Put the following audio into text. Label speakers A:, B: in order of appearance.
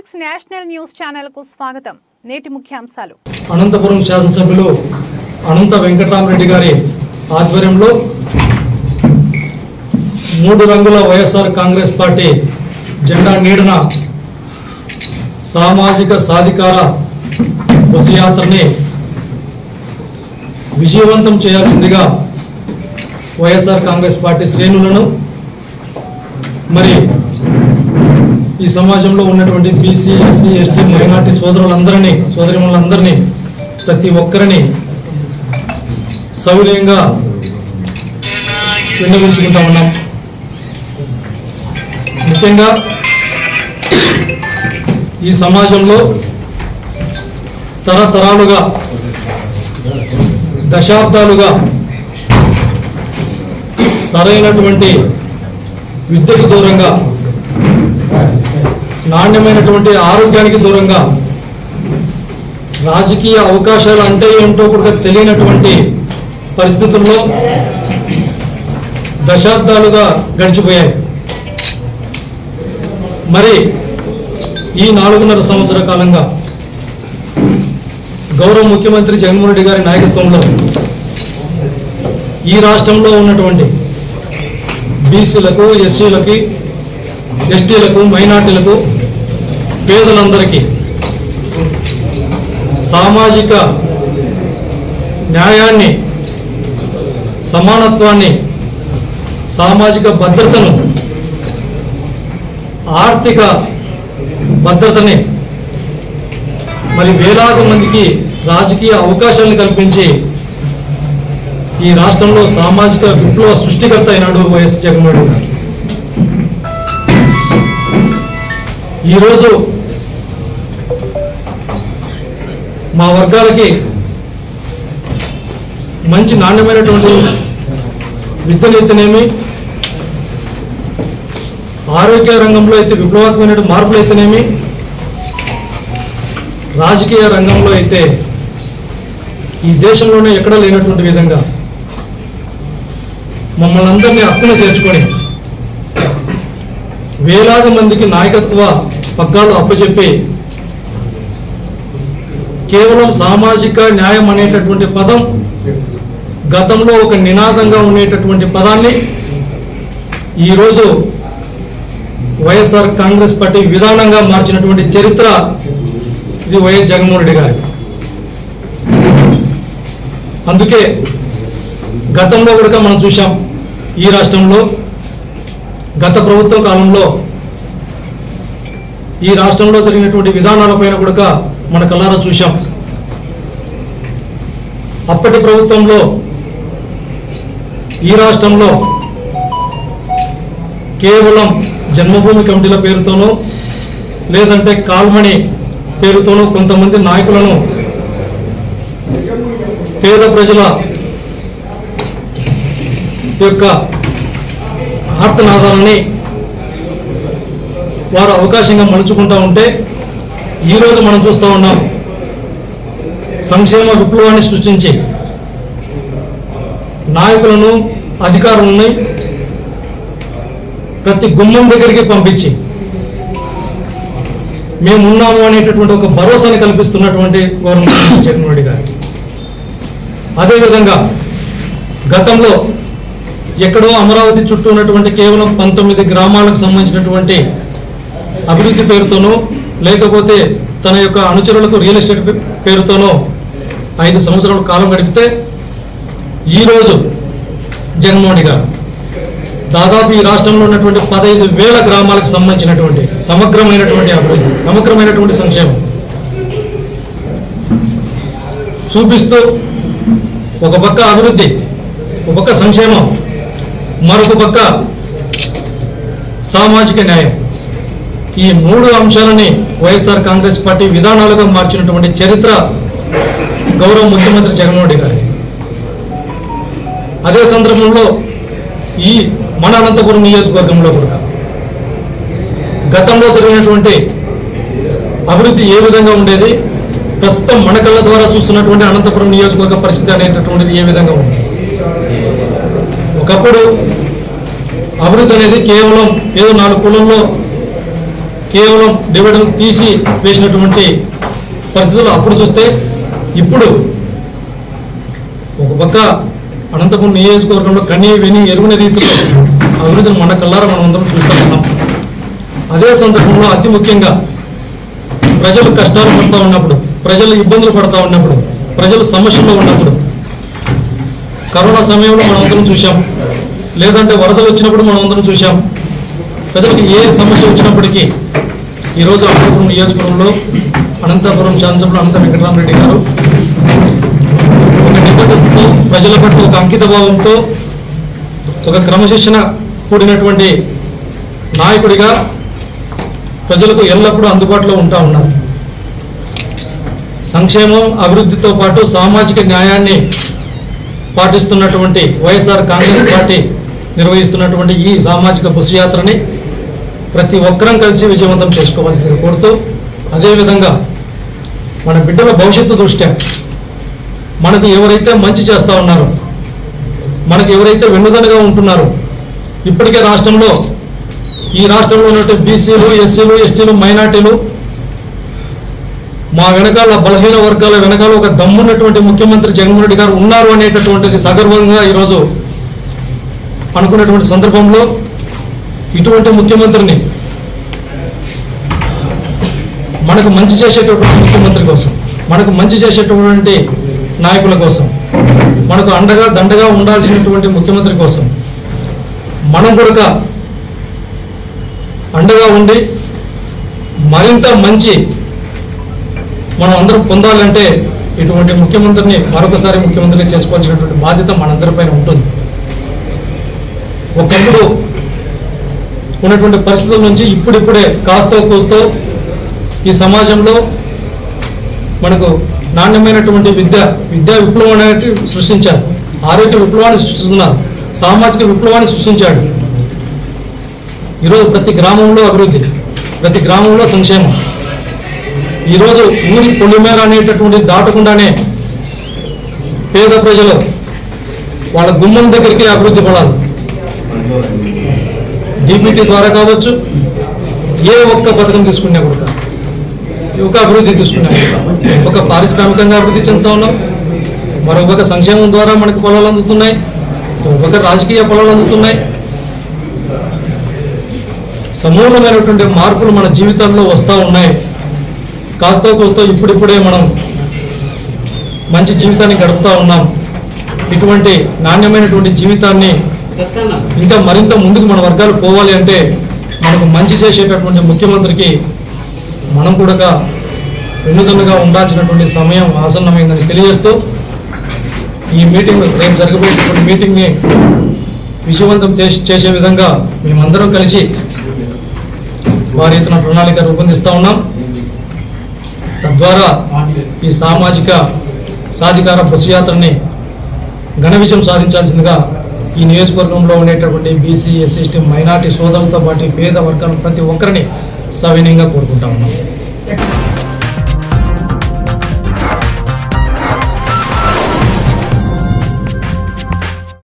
A: V6 national news channel కు స్వాగతం. నేటి ముఖ్యాంశాలు.
B: అనంతపురం శాసనసభ్యులు అనంత వెంకటరామరెడ్డి గారి ఆధ్వర్యంలో మూడు రంగుల వైఎస్ఆర్ కాంగ్రెస్ పార్టీ జెండా నీడన సామాజిక సాధికార బస్సు యాత్రని విజయవంతం చేయాల్సిందిగా వైఎస్ఆర్ కాంగ్రెస్ పార్టీ శ్రేణులను మరి ఈ సమాజంలో ఉన్నటువంటి బీసీ ఎస్సీ ఎస్టీ మైనార్టీ సోదరిమణులందరినీ ప్రతి ఒక్కరిని సౌర్యంగా విన్నవించుకుంటా ఉన్నాం. ముఖ్యంగా ఈ సమాజంలో తరతరాలుగా దశాబ్దాలుగా సరైనటువంటి విద్యకు దూరంగా నాణ్యమైనటువంటి ఆరోగ్యానికి దూరంగా రాజకీయ అవకాశాలు అంటే ఏంటో కూడా తెలియనటువంటి పరిస్థితుల్లో దశాబ్దాలుగా గడిచిపోయాయి. మరి ఈ 4.5 సంవత్సర కాలంగా గౌరవ ముఖ్యమంత్రి జగన్మోహన్ రెడ్డి గారి నాయకత్వంలో ఈ రాష్ట్రంలో ఉన్నటువంటి బీసీలకు ఎస్సీలకి ఎస్టీలకు మైనార్టీలకు పేదలందరికీ సామాజిక న్యాయాన్ని సమానత్వాన్ని సామాజిక భద్రతను ఆర్థిక భద్రతని మరి వేలాది మందికి రాజకీయ అవకాశాలను కల్పించి ఈ రాష్ట్రంలో సామాజిక విప్లవ సృష్టికర్త అయినాడు వైఎస్ జగన్మోహన్ రెడ్డి గారు. ఈరోజు మా వర్గాలకి మంచి నాణ్యమైనటువంటి విద్యనైతేనేమి, ఆరోగ్య రంగంలో అయితే విప్లవాత్మకమైన మార్పులు అయితేనేమి, రాజకీయ రంగంలో అయితే ఈ దేశంలోనే ఎక్కడా లేనటువంటి విధంగా మమ్మల్ని అందరినీ హక్కున చేర్చుకొని వేలాది మందికి నాయకత్వ పగ్గాలు అప్పచెప్పి కేవలం సామాజిక న్యాయం అనేటటువంటి పదం గతంలో ఒక నినాదంగా ఉండేటటువంటి పదాన్ని ఈరోజు వైఎస్ఆర్ కాంగ్రెస్ పార్టీ విధానంగా మార్చినటువంటి చరిత్ర ఇది వైఎస్ జగన్మోహన్ రెడ్డి గారి. అందుకే గతంలో కూడా మనం చూసాం, ఈ రాష్ట్రంలో గత ప్రభుత్వ కాలంలో ఈ రాష్ట్రంలో జరిగినటువంటి విధానాలపైన కూడా మన కళ్ళారా చూశాం. అప్పటి ప్రభుత్వంలో ఈ రాష్ట్రంలో కేవలం జన్మభూమి కమిటీల పేరుతోనూ లేదంటే కాల్మణి పేరుతోనూ కొంతమంది నాయకులను పేద ప్రజల యొక్క ఆర్తనాదాలని వారు అవకాశంగా మలుచుకుంటూ ఉంటే ఈరోజు మనం చూస్తూ ఉన్నాం, సంక్షేమ విప్లవాన్ని సృష్టించి నాయకులను అధికారులను ప్రతి గుమ్మం దగ్గరికి పంపించి మేమున్నాము అనేటటువంటి ఒక భరోసాని కల్పిస్తున్నటువంటి గౌరవ ముఖ్యమంత్రి జగన్మోహన్ రెడ్డి గారు. అదేవిధంగా గతంలో ఎక్కడో అమరావతి చుట్టూ ఉన్నటువంటి కేవలం 19 గ్రామాలకు సంబంధించినటువంటి అభివృద్ధి పేరుతోనో లేకపోతే తన యొక్క అనుచరులకు రియల్ ఎస్టేట్ పేరుతోనో 5 సంవత్సరాల కాలం గడిపితే ఈరోజు జగన్మోహన్ రెడ్డి గారు దాదాపు ఈ రాష్ట్రంలో ఉన్నటువంటి 15,000 గ్రామాలకు సంబంధించినటువంటి సమగ్రమైనటువంటి అభివృద్ధి, సమగ్రమైనటువంటి సంక్షేమం చూపిస్తూ ఒక పక్క అభివృద్ధి, ఒక పక్క సంక్షేమం, మరొక పక్క సామాజిక న్యాయం, ఈ 3 అంశాలని వైఎస్ఆర్ కాంగ్రెస్ పార్టీ విధానాలుగా మార్చినటువంటి చరిత్ర గౌరవ ముఖ్యమంత్రి జగన్మోహన్ రెడ్డి గారి. అదే సందర్భంలో ఈ మన అనంతపురం నియోజకవర్గంలో కూడా గతంలో జరిగినటువంటి అభివృద్ధి ఏ విధంగా ఉండేది, ప్రస్తుతం మన కళ్ళ ద్వారా చూస్తున్నటువంటి అనంతపురం నియోజకవర్గ పరిస్థితి అనేటటువంటిది ఏ విధంగా ఉంది. ఒకప్పుడు అభివృద్ధి అనేది కేవలం ఏదో 4 కులంలో కేవలం డివిడెండ్ తీసి వేసినటువంటి పరిస్థితులు అప్పుడు చూస్తే, ఇప్పుడు ఒక పక్క అనంతపురం నియోజకవర్గంలో కన్నీ విని ఎరువుని రీతిలో అభివృద్ధిని మన కల్లారా మనం అందరం చూస్తూ ఉన్నాం. అదే సందర్భంలో అతి ముఖ్యంగా ప్రజలు కష్టాలు పడుతూ ఉన్నప్పుడు, ప్రజలు ఇబ్బందులు పడుతూ ఉన్నప్పుడు, ప్రజలు సమస్యల్లో ఉన్నప్పుడు, కరోనా సమయంలో మనం అందరం చూసాం, లేదంటే వరదలు వచ్చినప్పుడు మనం అందరం చూసాం. ప్రజలకు ఏ సమస్య వచ్చినప్పటికీ ఈరోజు అనంతపురం నియోజకవర్గంలో అనంతపురం శాసనసభ్యులు అనంత వెంకటరామరెడ్డి గారు ఒక నిబద్ధతతో, ప్రజల పట్ల ఒక అంకిత భావంతో, ఒక క్రమశిక్షణ కూడినటువంటి నాయకుడిగా ప్రజలకు ఎల్లప్పుడూ అందుబాటులో ఉంటా ఉన్నారు. సంక్షేమం, అభివృద్ధితో పాటు సామాజిక న్యాయాన్ని పాటిస్తున్నటువంటి వైఎస్ఆర్ కాంగ్రెస్ పార్టీ నిర్వహిస్తున్నటువంటి ఈ సామాజిక బస్సు యాత్రని ప్రతి ఒక్కరం కలిసి విజయవంతం చేసుకోవాల్సిందిగా కోరుతూ, అదేవిధంగా మన బిడ్డల భవిష్యత్తు దృష్ట్యా మనకు ఎవరైతే మంచి చేస్తూ ఉన్నారో, మనకు ఎవరైతే వెన్నుదన్నుగా ఉంటున్నారో, ఇప్పటికే ఈ రాష్ట్రంలో ఉన్నటువంటి బీసీలు, ఎస్సీలు, ఎస్టీలు, మైనార్టీలు మా వెనకాల, బలహీన వర్గాల వెనకాల ఒక దమ్మున్నటువంటి ముఖ్యమంత్రి జగన్మోహన్ రెడ్డి గారు ఉన్నారు అనేటటువంటిది సగర్వంగా ఈరోజు అనుకున్నటువంటి సందర్భంలో ఇటువంటి ముఖ్యమంత్రిని, మనకు మంచి చేసేటటువంటి ముఖ్యమంత్రి కోసం, మనకు మంచి చేసేటటువంటి నాయకుల కోసం, మనకు అండగా దండగా ఉండాల్సినటువంటి ముఖ్యమంత్రి కోసం మనం కూడా అండగా ఉండి మరింత మంచి మనం అందరం పొందాలంటే ఇటువంటి ముఖ్యమంత్రిని మరొకసారి ముఖ్యమంత్రిగా చేసుకోవాల్సినటువంటి బాధ్యత మనందరిపైన ఉంటుంది. ఒకప్పుడు ఉన్నటువంటి పరిస్థితుల నుంచి ఇప్పుడిప్పుడే కాస్తో కూస్తో ఈ సమాజంలో మనకు నాణ్యమైనటువంటి విద్యా విప్లవం అనేది సృష్టించారు, ఆరోగ్య విప్లవాన్ని సృష్టిస్తున్నారు, సామాజిక విప్లవాన్ని సృష్టించాడు. ఈరోజు ప్రతి గ్రామంలో అభివృద్ధి, ప్రతి గ్రామంలో సంక్షేమం. ఈరోజు ఊరి పొలిమేర అనేటటువంటి దాటకుండానే పేద ప్రజలు వాళ్ళ గుమ్మం దగ్గరికి అభివృద్ధి పడాలి. డీబీటీ ద్వారా కావచ్చు, ఏ ఒక్క పథకం తీసుకున్నా కూడా, ఒక అభివృద్ధి తీసుకున్నా, ఒక పారిశ్రామికంగా అభివృద్ధి చెందుతూ ఉన్నాం, మరొక సంక్షేమం ద్వారా మనకు పొలాలు అందుతున్నాయి, ఒక రాజకీయ పొలాలు అందుతున్నాయి. సమూలమైనటువంటి మార్పులు మన జీవితాల్లో వస్తూ ఉన్నాయి. కాస్తో కోస్తో ఇప్పుడిప్పుడే మనం మంచి జీవితాన్ని గడుపుతూ ఉన్నాం. ఇటువంటి నాణ్యమైనటువంటి జీవితాన్ని ఇంకా మరింత ముందుకు మన వర్గాలు పోవాలి అంటే మనకు మంచి చేసేటటువంటి ముఖ్యమంత్రికి మనం కూడా వెన్నుదన్నుగా ఉండాల్సినటువంటి సమయం ఆసన్నమైందని తెలియజేస్తూ, ఈ మీటింగ్, రేపు జరగబోయేటువంటి మీటింగ్ని విజయవంతం చేసే విధంగా మేమందరం కలిసి వారి ఇతర ప్రణాళిక రూపొందిస్తూ ఉన్నాం. తద్వారా ఈ సామాజిక సాధికార బస్సు యాత్రని ఘన విజయం సాధించాల్సిందిగా ఈ నియోజకవర్గంలో ఉండేటటువంటి బీసీ, ఎస్సీ, ఎస్టీ, మైనార్టీ సోదరులతో పాటు పేద వర్గాల ప్రతి ఒక్కరిని సవినయంగా కోరుకుంటా ఉన్నాం.